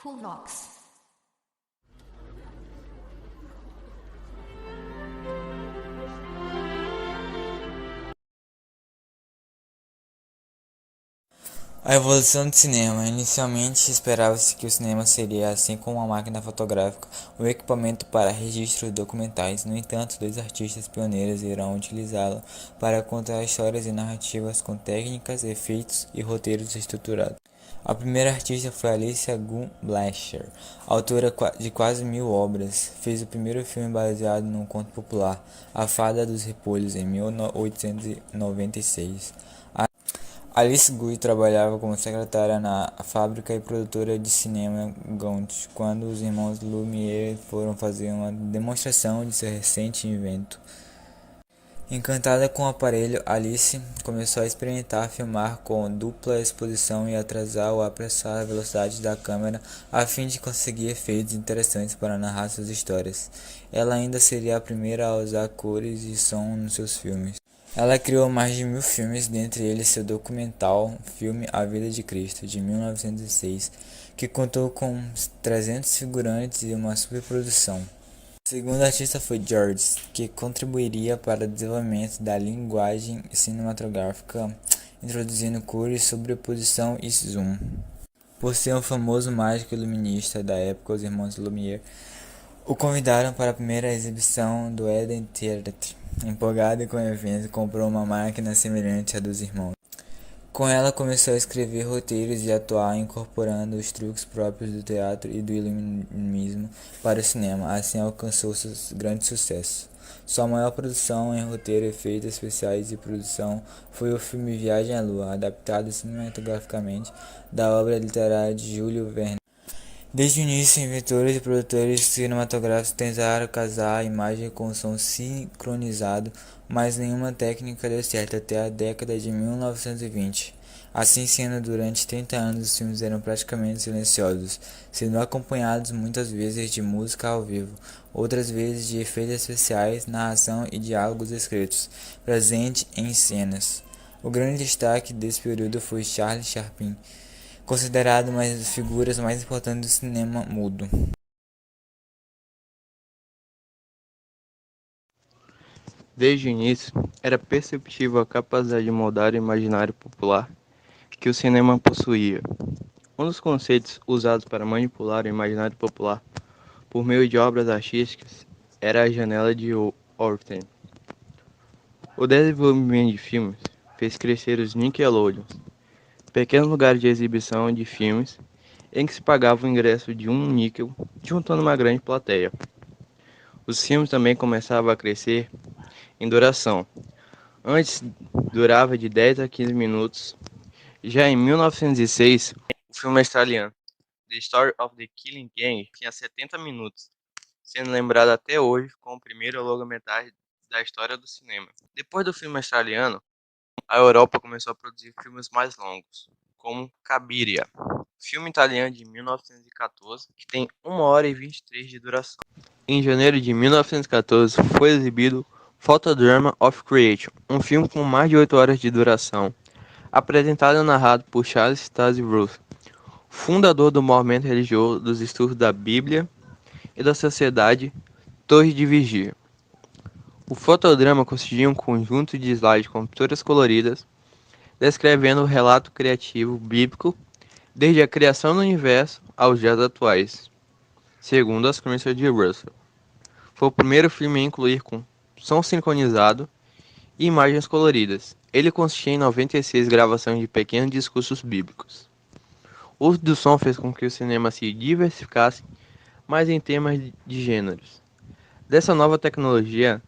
Coolnox. A evolução do cinema. Inicialmente esperava-se que o cinema seria, assim como uma máquina fotográfica, um equipamento para registros documentais. No entanto, dois artistas pioneiros irão utilizá-lo para contar histórias e narrativas com técnicas, efeitos e roteiros estruturados. A primeira artista foi Alicia Gunn Blacher, autora de quase 1000 obras. Fez o primeiro filme baseado num conto popular, A Fada dos Repolhos, em 1896. Alice Guy trabalhava como secretária na fábrica e produtora de cinema Gaunt quando os irmãos Lumière foram fazer uma demonstração de seu recente invento. Encantada com o aparelho, Alice começou a experimentar filmar com dupla exposição e apressar a velocidade da câmera a fim de conseguir efeitos interessantes para narrar suas histórias. Ela ainda seria a primeira a usar cores e som nos seus filmes. Ela criou mais de 1000 filmes, dentre eles seu documental filme A Vida de Cristo, de 1906, que contou com 300 figurantes e uma superprodução. O segundo artista foi George, que contribuiria para o desenvolvimento da linguagem cinematográfica, introduzindo cores, sobreposição e zoom. Por ser um famoso mágico iluminista da época, os irmãos Lumière o convidaram para a primeira exibição do Eden Theatre. Empolgado com o evento, comprou uma máquina semelhante à dos irmãos. Com ela começou a escrever roteiros e atuar, incorporando os truques próprios do teatro e do iluminismo para o cinema. Assim alcançou grande sucesso. Sua maior produção em roteiro, efeitos especiais e produção foi o filme Viagem à Lua, adaptado cinematograficamente da obra literária de Júlio Verne. Desde o início, inventores e produtores cinematográficos tentaram casar a imagem com o som sincronizado, mas nenhuma técnica deu certo até a década de 1920. Assim sendo, durante 30 anos os filmes eram praticamente silenciosos, sendo acompanhados muitas vezes de música ao vivo, outras vezes de efeitos especiais, narração e diálogos escritos, presentes em cenas. O grande destaque desse período foi Charles Chaplin, considerado uma das figuras mais importantes do cinema mudo. Desde o início, era perceptível a capacidade de moldar o imaginário popular que o cinema possuía. Um dos conceitos usados para manipular o imaginário popular por meio de obras artísticas era a janela de Orton. O desenvolvimento de filmes fez crescer os Nickelodeons, pequenos lugares de exibição de filmes em que se pagava o ingresso de um níquel, juntando uma grande plateia. Os filmes também começavam a crescer em duração. Antes durava de 10 a 15 minutos. Já em 1906, o filme australiano The Story of the Killing Gang tinha 70 minutos, sendo lembrado até hoje como o primeiro longa-metragem da história do cinema. Depois do filme australiano, a Europa começou a produzir filmes mais longos, como Cabiria, filme italiano de 1914, que tem 1 hora e 23 de duração. Em janeiro de 1914 foi exibido Photodrama of Creation, um filme com mais de 8 horas de duração, apresentado e narrado por Charles Taze Russell, fundador do movimento religioso dos estudos da Bíblia e da Sociedade Torre de Vigia. O fotodrama consistia em um conjunto de slides com pinturas coloridas, descrevendo o relato criativo bíblico desde a criação do universo aos dias atuais, segundo as crônicas de Russell. Foi o primeiro filme a incluir com som sincronizado e imagens coloridas. Ele consistia em 96 gravações de pequenos discursos bíblicos. O uso do som fez com que o cinema se diversificasse mais em temas de gêneros. Dessa nova tecnologia,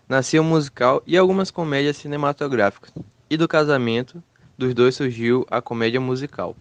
nasceu o musical e algumas comédias cinematográficas, e do casamento dos dois surgiu a comédia musical.